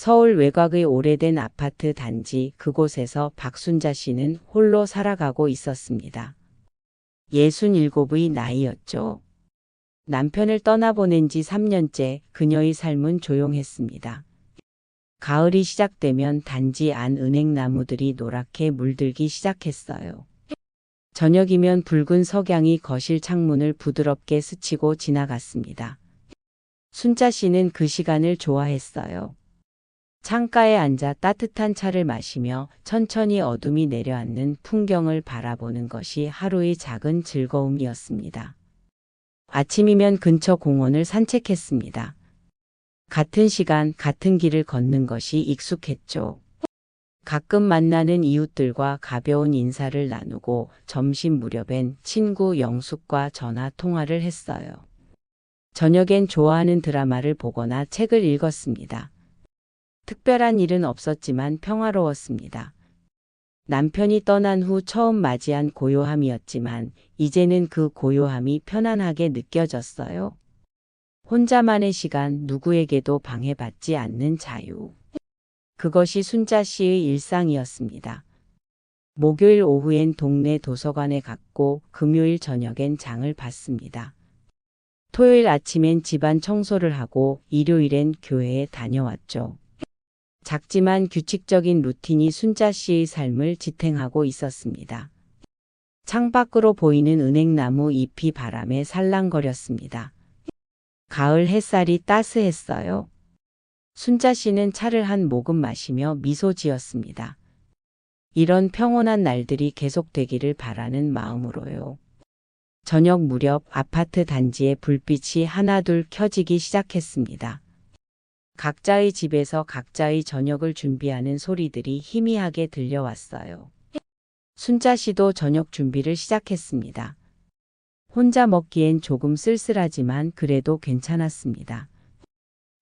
서울 외곽의 오래된 아파트 단지 그곳에서 박순자 씨는 홀로 살아가고 있었습니다. 67의 나이였죠. 남편을 떠나보낸 지 3년째 그녀의 삶은 조용했습니다. 가을이 시작되면 단지 안 은행나무들이 노랗게 물들기 시작했어요. 저녁이면 붉은 석양이 거실 창문을 부드럽게 스치고 지나갔습니다. 순자 씨는 그 시간을 좋아했어요. 창가에 앉아 따뜻한 차를 마시며 천천히 어둠이 내려앉는 풍경을 바라보는 것이 하루의 작은 즐거움이었습니다. 아침이면 근처 공원을 산책했습니다. 같은 시간, 같은 길을 걷는 것이 익숙했죠. 가끔 만나는 이웃들과 가벼운 인사를 나누고 점심 무렵엔 친구 영숙과 전화 통화를 했어요. 저녁엔 좋아하는 드라마를 보거나 책을 읽었습니다. 특별한 일은 없었지만 평화로웠습니다. 남편이 떠난 후 처음 맞이한 고요함이었지만 이제는 그 고요함이 편안하게 느껴졌어요. 혼자만의 시간, 누구에게도 방해받지 않는 자유. 그것이 순자 씨의 일상이었습니다. 목요일 오후엔 동네 도서관에 갔고 금요일 저녁엔 장을 봤습니다. 토요일 아침엔 집안 청소를 하고 일요일엔 교회에 다녀왔죠. 작지만 규칙적인 루틴이 순자 씨의 삶을 지탱하고 있었습니다. 창밖으로 보이는 은행나무 잎이 바람에 살랑거렸습니다. 가을 햇살이 따스했어요. 순자 씨는 차를 한 모금 마시며 미소 지었습니다. 이런 평온한 날들이 계속되기를 바라는 마음으로요. 저녁 무렵 아파트 단지의 불빛이 하나둘 켜지기 시작했습니다. 각자의 집에서 각자의 저녁을 준비하는 소리들이 희미하게 들려왔어요. 순자 씨도 저녁 준비를 시작했습니다. 혼자 먹기엔 조금 쓸쓸하지만 그래도 괜찮았습니다.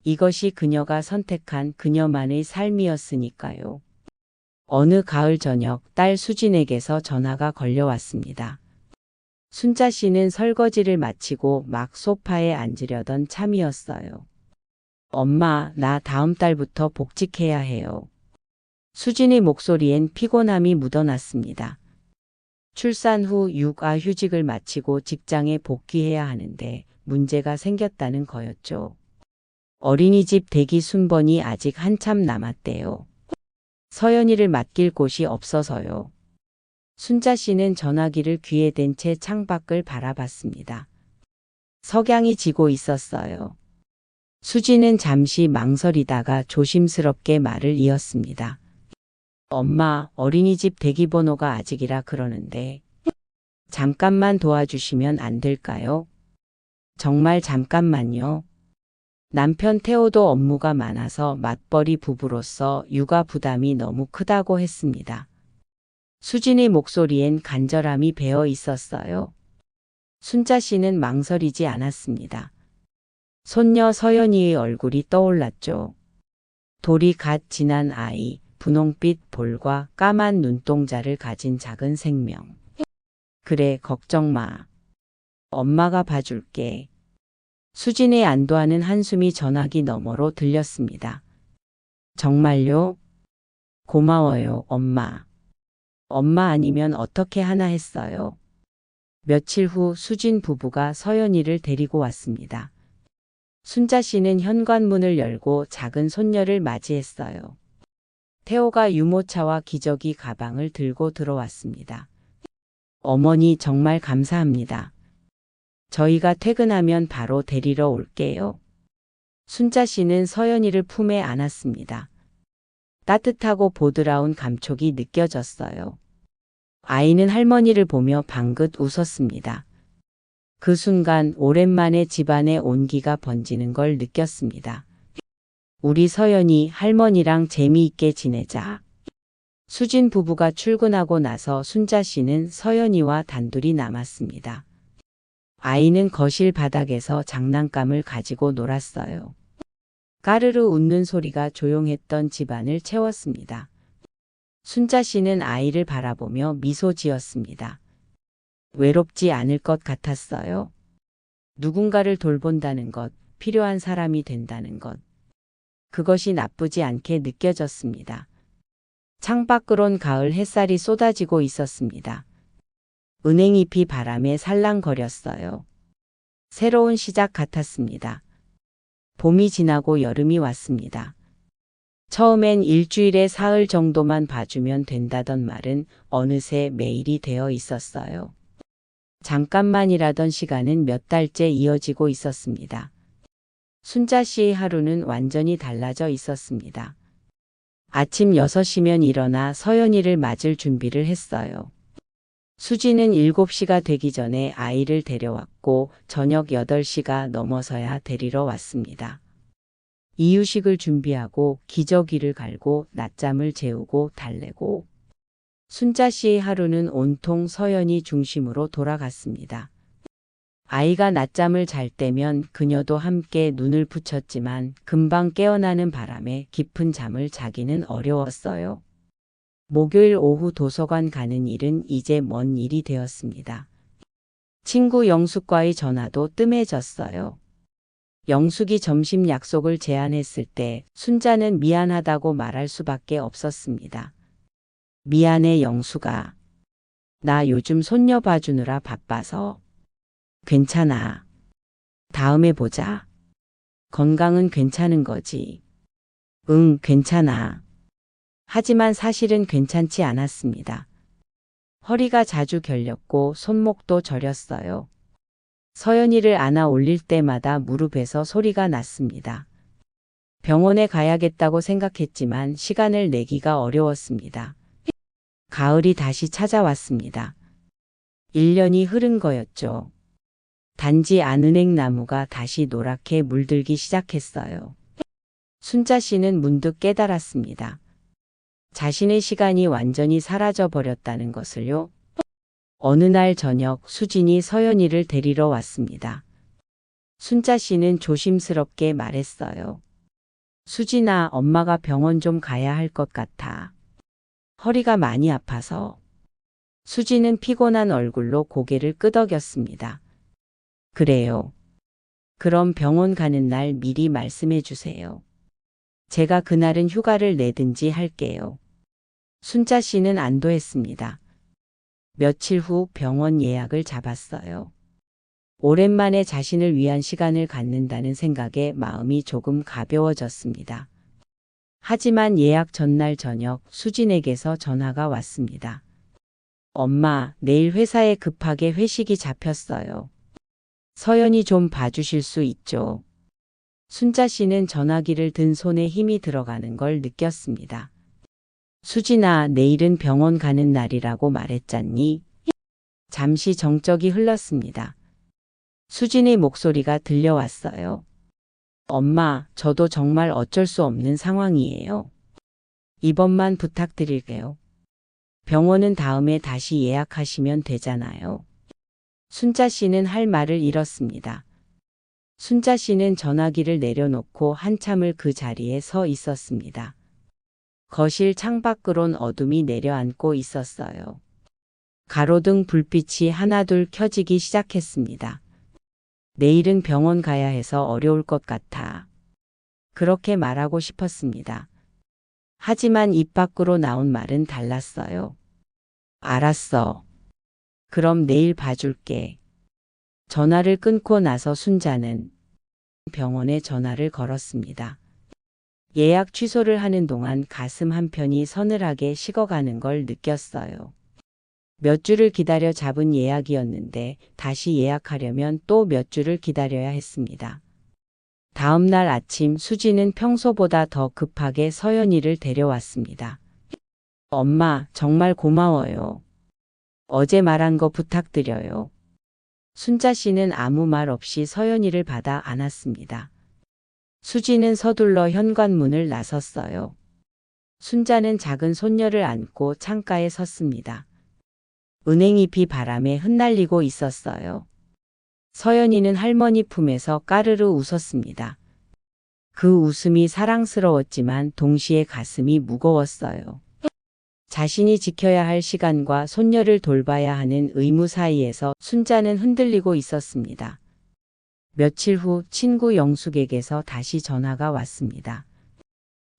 이것이 그녀가 선택한 그녀만의 삶이었으니까요. 어느 가을 저녁 딸 수진에게서 전화가 걸려왔습니다. 순자 씨는 설거지를 마치고 막 소파에 앉으려던 참이었어요. 엄마, 나 다음 달부터 복직해야 해요. 수진의 목소리엔 피곤함이 묻어났습니다. 출산 후 육아휴직을 마치고 직장에 복귀해야 하는데 문제가 생겼다는 거였죠. 어린이집 대기 순번이 아직 한참 남았대요. 서연이를 맡길 곳이 없어서요. 순자 씨는 전화기를 귀에 댄 채 창밖을 바라봤습니다. 석양이 지고 있었어요. 수지는 잠시 망설이다가 조심스럽게 말을 이었습니다. 엄마, 어린이집 대기번호가 아직이라 그러는데 잠깐만 도와주시면 안 될까요? 정말 잠깐만요. 남편 태호도 업무가 많아서 맞벌이 부부로서 육아 부담이 너무 크다고 했습니다. 수진의 목소리엔 간절함이 배어 있었어요. 순자 씨는 망설이지 않았습니다. 손녀 서연이의 얼굴이 떠올랐죠. 돌이 갓 지난 아이, 분홍빛 볼과 까만 눈동자를 가진 작은 생명. 그래, 걱정 마. 엄마가 봐줄게. 수진의 안도하는 한숨이 전화기 너머로 들렸습니다. 정말요? 고마워요, 엄마. 엄마 아니면 어떻게 하나 했어요. 며칠 후 수진 부부가 서연이를 데리고 왔습니다. 순자 씨는 현관문을 열고 작은 손녀를 맞이했어요. 태호가 유모차와 기저귀 가방을 들고 들어왔습니다. 어머니 정말 감사합니다. 저희가 퇴근하면 바로 데리러 올게요. 순자 씨는 서연이를 품에 안았습니다. 따뜻하고 보드라운 감촉이 느껴졌어요. 아이는 할머니를 보며 방긋 웃었습니다. 그 순간 오랜만에 집안에 온기가 번지는 걸 느꼈습니다. 우리 서연이 할머니랑 재미있게 지내자. 수진 부부가 출근하고 나서 순자 씨는 서연이와 단둘이 남았습니다. 아이는 거실 바닥에서 장난감을 가지고 놀았어요. 까르르 웃는 소리가 조용했던 집안을 채웠습니다. 순자 씨는 아이를 바라보며 미소 지었습니다. 외롭지 않을 것 같았어요. 누군가를 돌본다는 것, 필요한 사람이 된다는 것. 그것이 나쁘지 않게 느껴졌습니다. 창밖으론 가을 햇살이 쏟아지고 있었습니다. 은행잎이 바람에 살랑거렸어요. 새로운 시작 같았습니다. 봄이 지나고 여름이 왔습니다. 처음엔 일주일에 사흘 정도만 봐주면 된다던 말은 어느새 매일이 되어 있었어요. 잠깐만이라던 시간은 몇 달째 이어지고 있었습니다. 순자 씨의 하루는 완전히 달라져 있었습니다. 아침 6시면 일어나 서연이를 맞을 준비를 했어요. 수지는 7시가 되기 전에 아이를 데려왔고 저녁 8시가 넘어서야 데리러 왔습니다. 이유식을 준비하고 기저귀를 갈고 낮잠을 재우고 달래고 순자 씨의 하루는 온통 서연이 중심으로 돌아갔습니다. 아이가 낮잠을 잘 때면 그녀도 함께 눈을 붙였지만 금방 깨어나는 바람에 깊은 잠을 자기는 어려웠어요. 목요일 오후 도서관 가는 일은 이제 먼 일이 되었습니다. 친구 영숙과의 전화도 뜸해졌어요. 영숙이 점심 약속을 제안했을 때 순자는 미안하다고 말할 수밖에 없었습니다. 미안해 영숙아. 나 요즘 손녀 봐주느라 바빠서. 괜찮아. 다음에 보자. 건강은 괜찮은 거지. 응, 괜찮아. 하지만 사실은 괜찮지 않았습니다. 허리가 자주 결렸고 손목도 저렸어요. 서연이를 안아 올릴 때마다 무릎에서 소리가 났습니다. 병원에 가야겠다고 생각했지만 시간을 내기가 어려웠습니다. 가을이 다시 찾아왔습니다. 1년이 흐른 거였죠. 단지 안은행 나무가 다시 노랗게 물들기 시작했어요. 순자 씨는 문득 깨달았습니다. 자신의 시간이 완전히 사라져 버렸다는 것을요. 어느 날 저녁 수진이 서연이를 데리러 왔습니다. 순자 씨는 조심스럽게 말했어요. 수진아, 엄마가 병원 좀 가야 할 것 같아. 허리가 많이 아파서. 수진은 피곤한 얼굴로 고개를 끄덕였습니다. 그래요. 그럼 병원 가는 날 미리 말씀해 주세요. 제가 그날은 휴가를 내든지 할게요. 순자 씨는 안도했습니다. 며칠 후 병원 예약을 잡았어요. 오랜만에 자신을 위한 시간을 갖는다는 생각에 마음이 조금 가벼워졌습니다. 하지만 예약 전날 저녁 수진에게서 전화가 왔습니다. 엄마, 내일 회사에 급하게 회식이 잡혔어요. 서연이 좀 봐주실 수 있죠? 순자 씨는 전화기를 든 손에 힘이 들어가는 걸 느꼈습니다. 수진아, 내일은 병원 가는 날이라고 말했잖니? 잠시 정적이 흘렀습니다. 수진의 목소리가 들려왔어요. 엄마, 저도 정말 어쩔 수 없는 상황이에요. 이번만 부탁드릴게요. 병원은 다음에 다시 예약하시면 되잖아요. 순자 씨는 할 말을 잃었습니다. 순자 씨는 전화기를 내려놓고 한참을 그 자리에 서 있었습니다. 거실 창밖으론 어둠이 내려앉고 있었어요. 가로등 불빛이 하나둘 켜지기 시작했습니다. 내일은 병원 가야 해서 어려울 것 같아. 그렇게 말하고 싶었습니다. 하지만 입 밖으로 나온 말은 달랐어요. 알았어. 그럼 내일 봐줄게. 전화를 끊고 나서 순자는 병원에 전화를 걸었습니다. 예약 취소를 하는 동안 가슴 한편이 서늘하게 식어가는 걸 느꼈어요. 몇 주를 기다려 잡은 예약이었는데 다시 예약하려면 또 몇 주를 기다려야 했습니다. 다음 날 아침 수지는 평소보다 더 급하게 서연이를 데려왔습니다. 엄마, 정말 고마워요. 어제 말한 거 부탁드려요. 순자 씨는 아무 말 없이 서연이를 받아 안았습니다. 수지는 서둘러 현관문을 나섰어요. 순자는 작은 손녀를 안고 창가에 섰습니다. 은행잎이 바람에 흩날리고 있었어요. 서연이는 할머니 품에서 까르르 웃었습니다. 그 웃음이 사랑스러웠지만 동시에 가슴이 무거웠어요. 자신이 지켜야 할 시간과 손녀를 돌봐야 하는 의무 사이에서 순자는 흔들리고 있었습니다. 며칠 후 친구 영숙에게서 다시 전화가 왔습니다.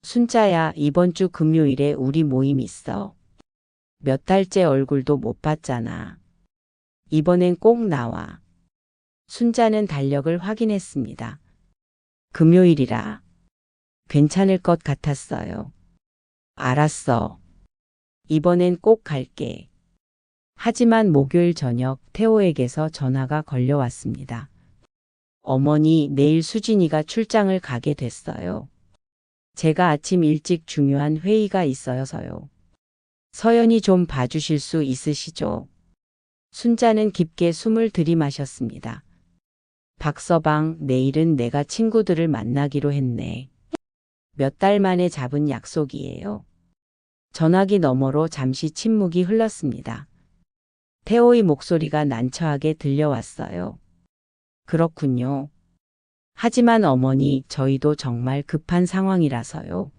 순자야, 이번 주 금요일에 우리 모임 있어. 몇 달째 얼굴도 못 봤잖아. 이번엔 꼭 나와. 순자는 달력을 확인했습니다. 금요일이라. 괜찮을 것 같았어요. 알았어. 이번엔 꼭 갈게. 하지만 목요일 저녁 태호에게서 전화가 걸려왔습니다. 어머니, 내일 수진이가 출장을 가게 됐어요. 제가 아침 일찍 중요한 회의가 있어서요. 서연이 좀 봐주실 수 있으시죠? 순자는 깊게 숨을 들이마셨습니다. 박서방, 내일은 내가 친구들을 만나기로 했네. 몇 달 만에 잡은 약속이에요. 전화기 너머로 잠시 침묵이 흘렀습니다. 태호의 목소리가 난처하게 들려왔어요. 그렇군요. 하지만 어머니, 저희도 정말 급한 상황이라서요.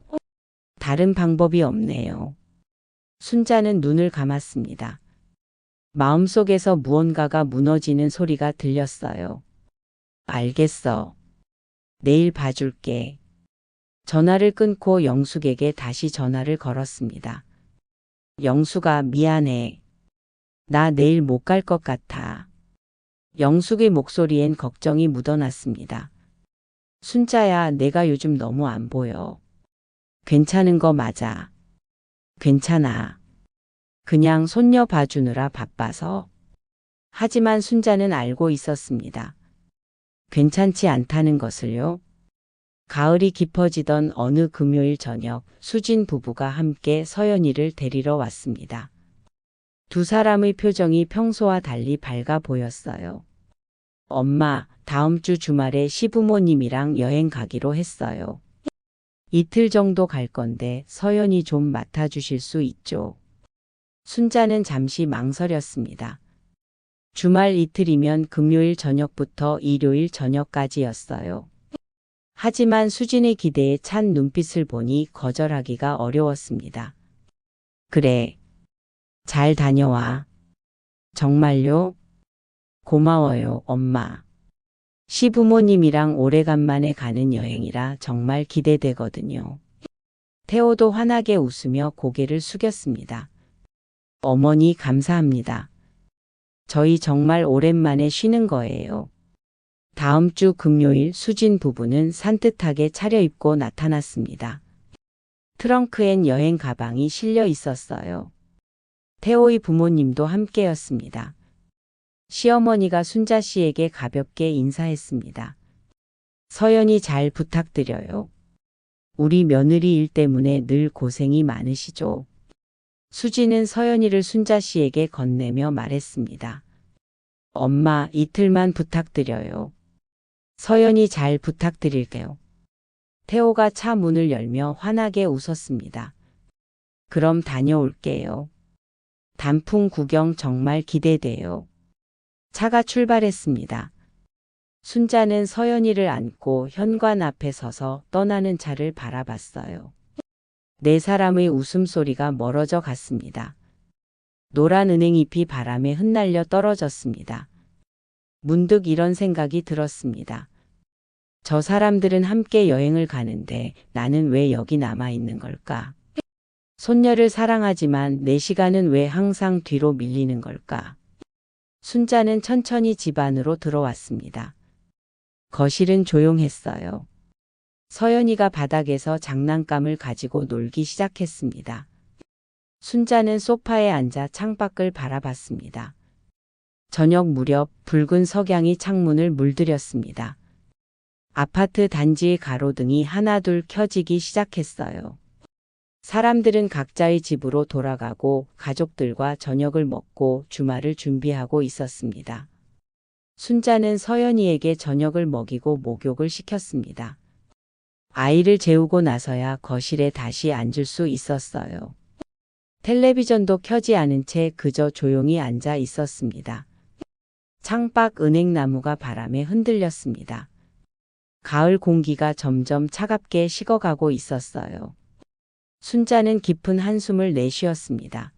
다른 방법이 없네요. 순자는 눈을 감았습니다. 마음속에서 무언가가 무너지는 소리가 들렸어요. 알겠어. 내일 봐줄게. 전화를 끊고 영숙에게 다시 전화를 걸었습니다. 영숙아, 미안해. 나 내일 못 갈 것 같아. 영숙의 목소리엔 걱정이 묻어났습니다. 순자야, 내가 요즘 너무 안 보여. 괜찮은 거 맞아. 괜찮아. 그냥 손녀 봐주느라 바빠서. 하지만 순자는 알고 있었습니다. 괜찮지 않다는 것을요. 가을이 깊어지던 어느 금요일 저녁, 수진 부부가 함께 서연이를 데리러 왔습니다. 두 사람의 표정이 평소와 달리 밝아 보였어요. 엄마, 다음 주 주말에 시부모님이랑 여행 가기로 했어요. 이틀 정도 갈 건데 서연이 좀 맡아주실 수 있죠? 순자는 잠시 망설였습니다. 주말 이틀이면 금요일 저녁부터 일요일 저녁까지였어요. 하지만 수진의 기대에 찬 눈빛을 보니 거절하기가 어려웠습니다. 그래. 잘 다녀와. 정말요? 고마워요, 엄마. 시부모님이랑 오래간만에 가는 여행이라 정말 기대되거든요. 태호도 환하게 웃으며 고개를 숙였습니다. 어머니, 감사합니다. 저희 정말 오랜만에 쉬는 거예요. 다음 주 금요일 수진 부부는 산뜻하게 차려입고 나타났습니다. 트렁크엔 여행 가방이 실려 있었어요. 태호의 부모님도 함께였습니다. 시어머니가 순자 씨에게 가볍게 인사했습니다. 서연이 잘 부탁드려요. 우리 며느리 일 때문에 늘 고생이 많으시죠? 수진은 서연이를 순자 씨에게 건네며 말했습니다. 엄마, 이틀만 부탁드려요. 서연이 잘 부탁드릴게요. 태호가 차 문을 열며 환하게 웃었습니다. 그럼 다녀올게요. 단풍 구경 정말 기대돼요. 차가 출발했습니다. 순자는 서연이를 안고 현관 앞에 서서 떠나는 차를 바라봤어요. 네 사람의 웃음소리가 멀어져 갔습니다. 노란 은행잎이 바람에 흩날려 떨어졌습니다. 문득 이런 생각이 들었습니다. 저 사람들은 함께 여행을 가는데 나는 왜 여기 남아 있는 걸까? 손녀를 사랑하지만 내 시간은 왜 항상 뒤로 밀리는 걸까? 순자는 천천히 집 안으로 들어왔습니다. 거실은 조용했어요. 서연이가 바닥에서 장난감을 가지고 놀기 시작했습니다. 순자는 소파에 앉아 창밖을 바라봤습니다. 저녁 무렵 붉은 석양이 창문을 물들였습니다. 아파트 단지의 가로등이 하나둘 켜지기 시작했어요. 사람들은 각자의 집으로 돌아가고 가족들과 저녁을 먹고 주말을 준비하고 있었습니다. 순자는 서연이에게 저녁을 먹이고 목욕을 시켰습니다. 아이를 재우고 나서야 거실에 다시 앉을 수 있었어요. 텔레비전도 켜지 않은 채 그저 조용히 앉아 있었습니다. 창밖 은행나무가 바람에 흔들렸습니다. 가을 공기가 점점 차갑게 식어가고 있었어요. 순자는 깊은 한숨을 내쉬었습니다.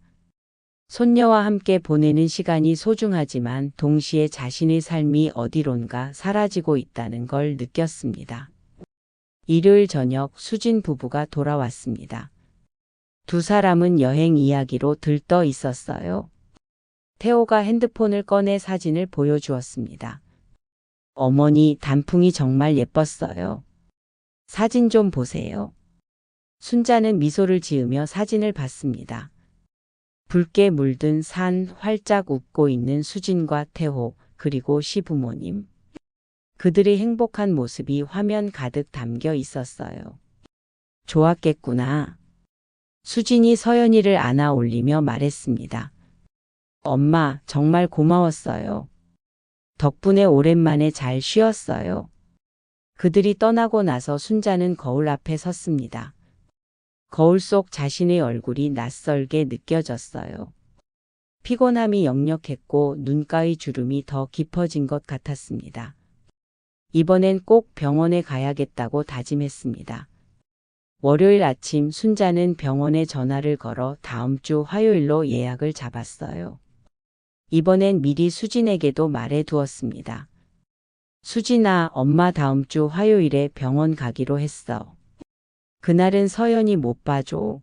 손녀와 함께 보내는 시간이 소중하지만 동시에 자신의 삶이 어디론가 사라지고 있다는 걸 느꼈습니다. 일요일 저녁 수진 부부가 돌아왔습니다. 두 사람은 여행 이야기로 들떠 있었어요. 태호가 핸드폰을 꺼내 사진을 보여주었습니다. 어머니, 단풍이 정말 예뻤어요. 사진 좀 보세요. 순자는 미소를 지으며 사진을 봤습니다. 붉게 물든 산, 활짝 웃고 있는 수진과 태호, 그리고 시부모님. 그들의 행복한 모습이 화면 가득 담겨 있었어요. 좋았겠구나. 수진이 서연이를 안아 올리며 말했습니다. 엄마, 정말 고마웠어요. 덕분에 오랜만에 잘 쉬었어요. 그들이 떠나고 나서 순자는 거울 앞에 섰습니다. 거울 속 자신의 얼굴이 낯설게 느껴졌어요. 피곤함이 역력했고 눈가의 주름이 더 깊어진 것 같았습니다. 이번엔 꼭 병원에 가야겠다고 다짐했습니다. 월요일 아침 순자는 병원에 전화를 걸어 다음 주 화요일로 예약을 잡았어요. 이번엔 미리 수진에게도 말해 두었습니다. 수진아, 엄마 다음 주 화요일에 병원 가기로 했어. 그날은 서연이 못 봐줘.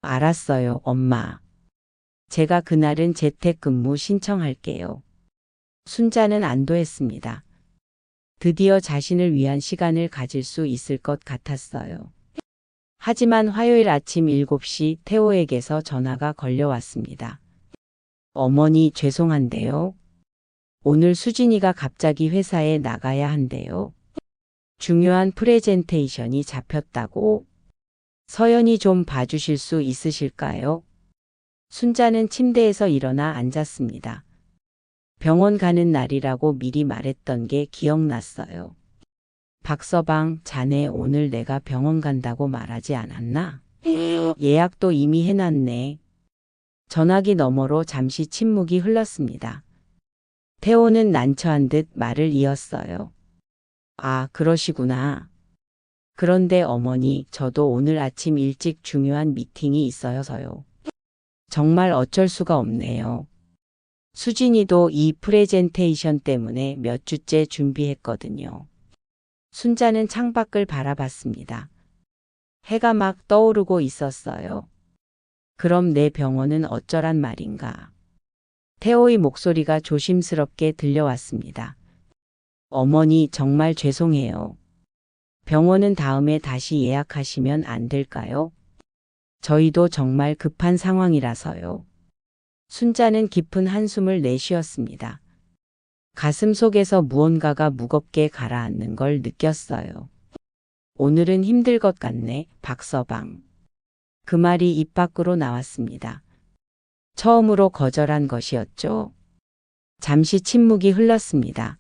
알았어요, 엄마. 제가 그날은 재택근무 신청할게요. 순자는 안도했습니다. 드디어 자신을 위한 시간을 가질 수 있을 것 같았어요. 하지만 화요일 아침 7시 태호에게서 전화가 걸려왔습니다. 어머니, 죄송한데요. 오늘 수진이가 갑자기 회사에 나가야 한대요. 중요한 프레젠테이션이 잡혔다고. 서연이 좀 봐주실 수 있으실까요? 순자는 침대에서 일어나 앉았습니다. 병원 가는 날이라고 미리 말했던 게 기억났어요. 박서방, 자네 오늘 내가 병원 간다고 말하지 않았나? 예약도 이미 해놨네. 전화기 너머로 잠시 침묵이 흘렀습니다. 태호는 난처한 듯 말을 이었어요. 아, 그러시구나. 그런데 어머니, 저도 오늘 아침 일찍 중요한 미팅이 있어서요. 정말 어쩔 수가 없네요. 수진이도 이 프레젠테이션 때문에 몇 주째 준비했거든요. 순자는 창밖을 바라봤습니다. 해가 막 떠오르고 있었어요. 그럼 내 병원은 어쩌란 말인가. 태호의 목소리가 조심스럽게 들려왔습니다. 어머니, 정말 죄송해요. 병원은 다음에 다시 예약하시면 안 될까요? 저희도 정말 급한 상황이라서요. 순자는 깊은 한숨을 내쉬었습니다. 가슴 속에서 무언가가 무겁게 가라앉는 걸 느꼈어요. 오늘은 힘들 것 같네, 박서방. 그 말이 입 밖으로 나왔습니다. 처음으로 거절한 것이었죠. 잠시 침묵이 흘렀습니다.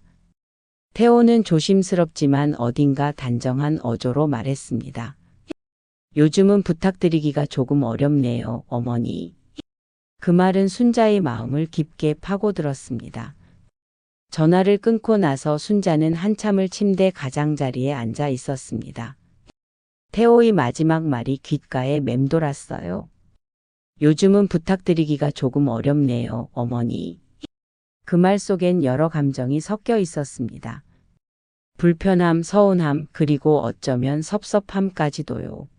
태호는 조심스럽지만 어딘가 단정한 어조로 말했습니다. 요즘은 부탁드리기가 조금 어렵네요, 어머니. 그 말은 순자의 마음을 깊게 파고들었습니다. 전화를 끊고 나서 순자는 한참을 침대 가장자리에 앉아 있었습니다. 태호의 마지막 말이 귓가에 맴돌았어요. 요즘은 부탁드리기가 조금 어렵네요, 어머니. 그 말 속엔 여러 감정이 섞여 있었습니다. 불편함, 서운함, 그리고 어쩌면 섭섭함까지도요.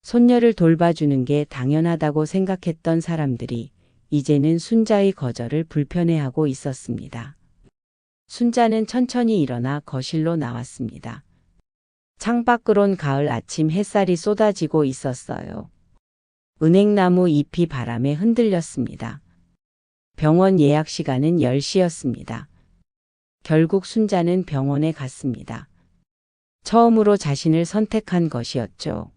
손녀를 돌봐주는 게 당연하다고 생각했던 사람들이 이제는 순자의 거절을 불편해하고 있었습니다. 순자는 천천히 일어나 거실로 나왔습니다. 창밖으론 가을 아침 햇살이 쏟아지고 있었어요. 은행나무 잎이 바람에 흔들렸습니다. 병원 예약 시간은 10시였습니다. 결국 순자는 병원에 갔습니다. 처음으로 자신을 선택한 것이었죠.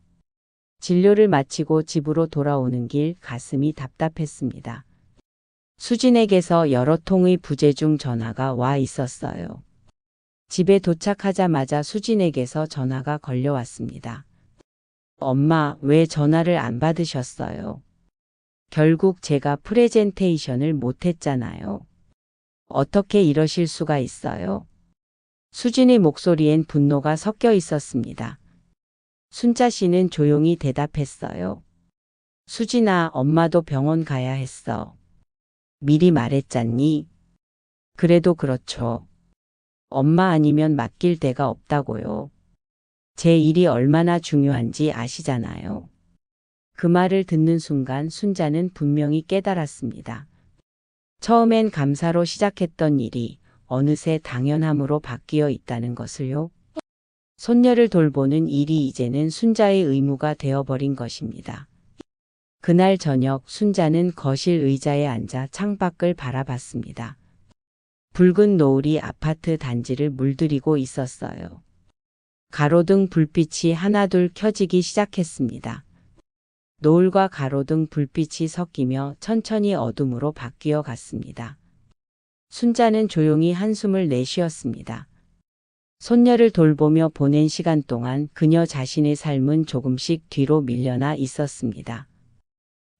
진료를 마치고 집으로 돌아오는 길 가슴이 답답했습니다. 수진에게서 여러 통의 부재중 전화가 와 있었어요. 집에 도착하자마자 수진에게서 전화가 걸려왔습니다. 엄마, 왜 전화를 안 받으셨어요? 결국 제가 프레젠테이션을 못했잖아요. 어떻게 이러실 수가 있어요? 수진의 목소리엔 분노가 섞여 있었습니다. 순자 씨는 조용히 대답했어요. 수진아, 엄마도 병원 가야 했어. 미리 말했잖니? 그래도 그렇죠. 엄마 아니면 맡길 데가 없다고요. 제 일이 얼마나 중요한지 아시잖아요. 그 말을 듣는 순간 순자는 분명히 깨달았습니다. 처음엔 감사로 시작했던 일이 어느새 당연함으로 바뀌어 있다는 것을요. 손녀를 돌보는 일이 이제는 순자의 의무가 되어버린 것입니다. 그날 저녁 순자는 거실 의자에 앉아 창밖을 바라봤습니다. 붉은 노을이 아파트 단지를 물들이고 있었어요. 가로등 불빛이 하나둘 켜지기 시작했습니다. 노을과 가로등 불빛이 섞이며 천천히 어둠으로 바뀌어 갔습니다. 순자는 조용히 한숨을 내쉬었습니다. 손녀를 돌보며 보낸 시간 동안 그녀 자신의 삶은 조금씩 뒤로 밀려나 있었습니다.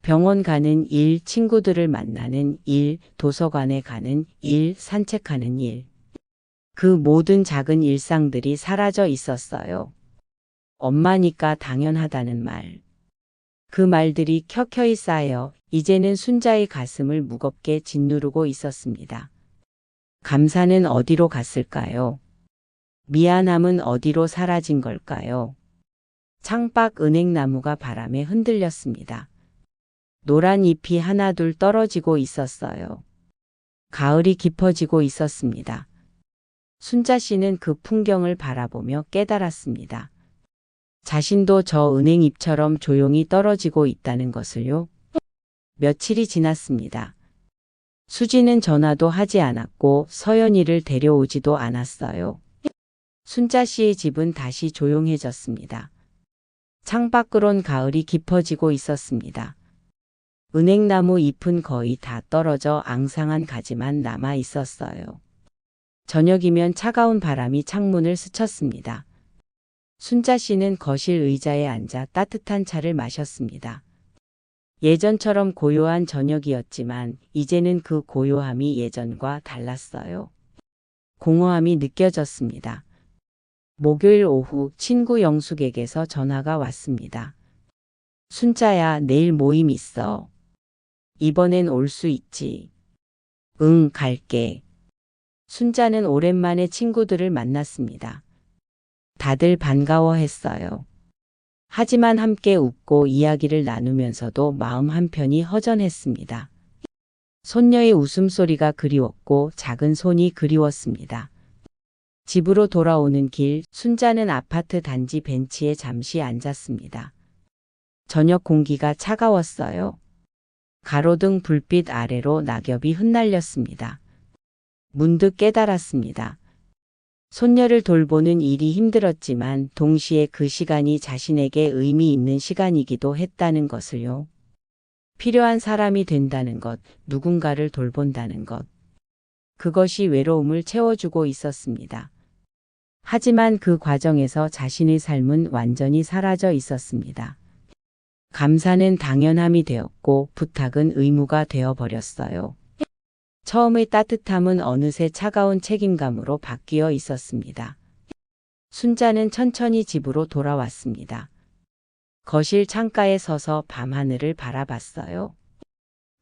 병원 가는 일, 친구들을 만나는 일, 도서관에 가는 일, 산책하는 일. 그 모든 작은 일상들이 사라져 있었어요. 엄마니까 당연하다는 말. 그 말들이 켜켜이 쌓여 이제는 순자의 가슴을 무겁게 짓누르고 있었습니다. 감사는 어디로 갔을까요? 미안함은 어디로 사라진 걸까요? 창밖 은행나무가 바람에 흔들렸습니다. 노란 잎이 하나둘 떨어지고 있었어요. 가을이 깊어지고 있었습니다. 순자 씨는 그 풍경을 바라보며 깨달았습니다. 자신도 저 은행잎처럼 조용히 떨어지고 있다는 것을요. 며칠이 지났습니다. 수지는 전화도 하지 않았고 서연이를 데려오지도 않았어요. 순자 씨의 집은 다시 조용해졌습니다. 창밖으론 가을이 깊어지고 있었습니다. 은행나무 잎은 거의 다 떨어져 앙상한 가지만 남아 있었어요. 저녁이면 차가운 바람이 창문을 스쳤습니다. 순자 씨는 거실 의자에 앉아 따뜻한 차를 마셨습니다. 예전처럼 고요한 저녁이었지만 이제는 그 고요함이 예전과 달랐어요. 공허함이 느껴졌습니다. 목요일 오후 친구 영숙에게서 전화가 왔습니다. 순자야, 내일 모임 있어. 이번엔 올 수 있지? 응, 갈게. 순자는 오랜만에 친구들을 만났습니다. 다들 반가워했어요. 하지만 함께 웃고 이야기를 나누면서도 마음 한편이 허전했습니다. 손녀의 웃음소리가 그리웠고 작은 손이 그리웠습니다. 집으로 돌아오는 길, 순자는 아파트 단지 벤치에 잠시 앉았습니다. 저녁 공기가 차가웠어요. 가로등 불빛 아래로 낙엽이 흩날렸습니다. 문득 깨달았습니다. 손녀를 돌보는 일이 힘들었지만 동시에 그 시간이 자신에게 의미 있는 시간이기도 했다는 것을요. 필요한 사람이 된다는 것, 누군가를 돌본다는 것. 그것이 외로움을 채워주고 있었습니다. 하지만 그 과정에서 자신의 삶은 완전히 사라져 있었습니다. 감사는 당연함이 되었고 부탁은 의무가 되어버렸어요. 처음의 따뜻함은 어느새 차가운 책임감으로 바뀌어 있었습니다. 순자는 천천히 집으로 돌아왔습니다. 거실 창가에 서서 밤하늘을 바라봤어요.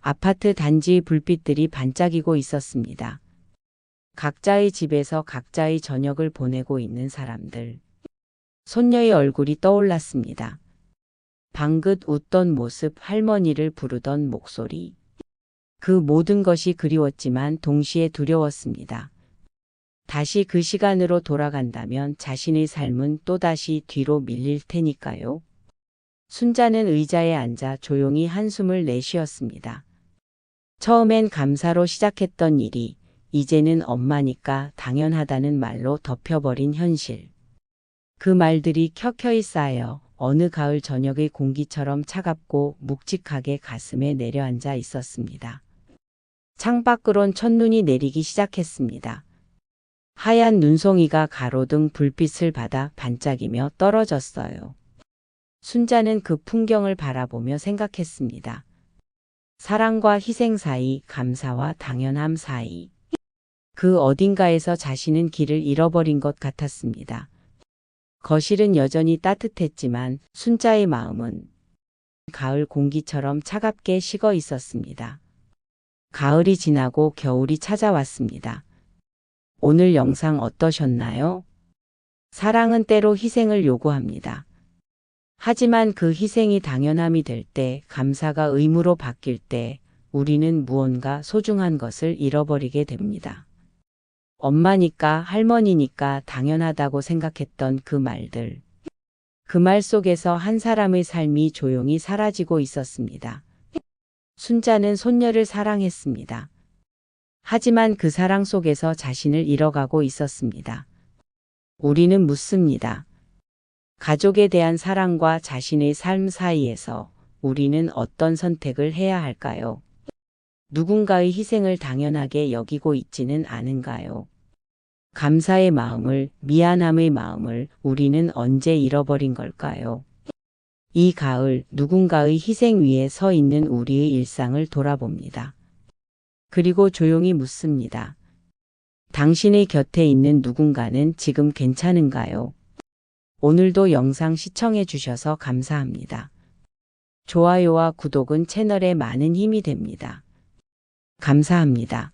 아파트 단지의 불빛들이 반짝이고 있었습니다. 각자의 집에서 각자의 저녁을 보내고 있는 사람들. 손녀의 얼굴이 떠올랐습니다. 방긋 웃던 모습, 할머니를 부르던 목소리. 그 모든 것이 그리웠지만 동시에 두려웠습니다. 다시 그 시간으로 돌아간다면 자신의 삶은 또다시 뒤로 밀릴 테니까요. 순자는 의자에 앉아 조용히 한숨을 내쉬었습니다. 처음엔 감사로 시작했던 일이 이제는 엄마니까 당연하다는 말로 덮여버린 현실. 그 말들이 켜켜이 쌓여 어느 가을 저녁의 공기처럼 차갑고 묵직하게 가슴에 내려앉아 있었습니다. 창밖으론 첫눈이 내리기 시작했습니다. 하얀 눈송이가 가로등 불빛을 받아 반짝이며 떨어졌어요. 순자는 그 풍경을 바라보며 생각했습니다. 사랑과 희생 사이, 감사와 당연함 사이. 그 어딘가에서 자신은 길을 잃어버린 것 같았습니다. 거실은 여전히 따뜻했지만 순자의 마음은 가을 공기처럼 차갑게 식어 있었습니다. 가을이 지나고 겨울이 찾아왔습니다. 오늘 영상 어떠셨나요? 사랑은 때로 희생을 요구합니다. 하지만 그 희생이 당연함이 될 때, 감사가 의무로 바뀔 때, 우리는 무언가 소중한 것을 잃어버리게 됩니다. 엄마니까, 할머니니까 당연하다고 생각했던 그 말들. 그 말 속에서 한 사람의 삶이 조용히 사라지고 있었습니다. 순자는 손녀를 사랑했습니다. 하지만 그 사랑 속에서 자신을 잃어가고 있었습니다. 우리는 묻습니다. 가족에 대한 사랑과 자신의 삶 사이에서 우리는 어떤 선택을 해야 할까요? 누군가의 희생을 당연하게 여기고 있지는 않은가요? 감사의 마음을, 미안함의 마음을 우리는 언제 잃어버린 걸까요? 이 가을 누군가의 희생 위에 서 있는 우리의 일상을 돌아봅니다. 그리고 조용히 묻습니다. 당신의 곁에 있는 누군가는 지금 괜찮은가요? 오늘도 영상 시청해 주셔서 감사합니다. 좋아요와 구독은 채널에 많은 힘이 됩니다. 감사합니다.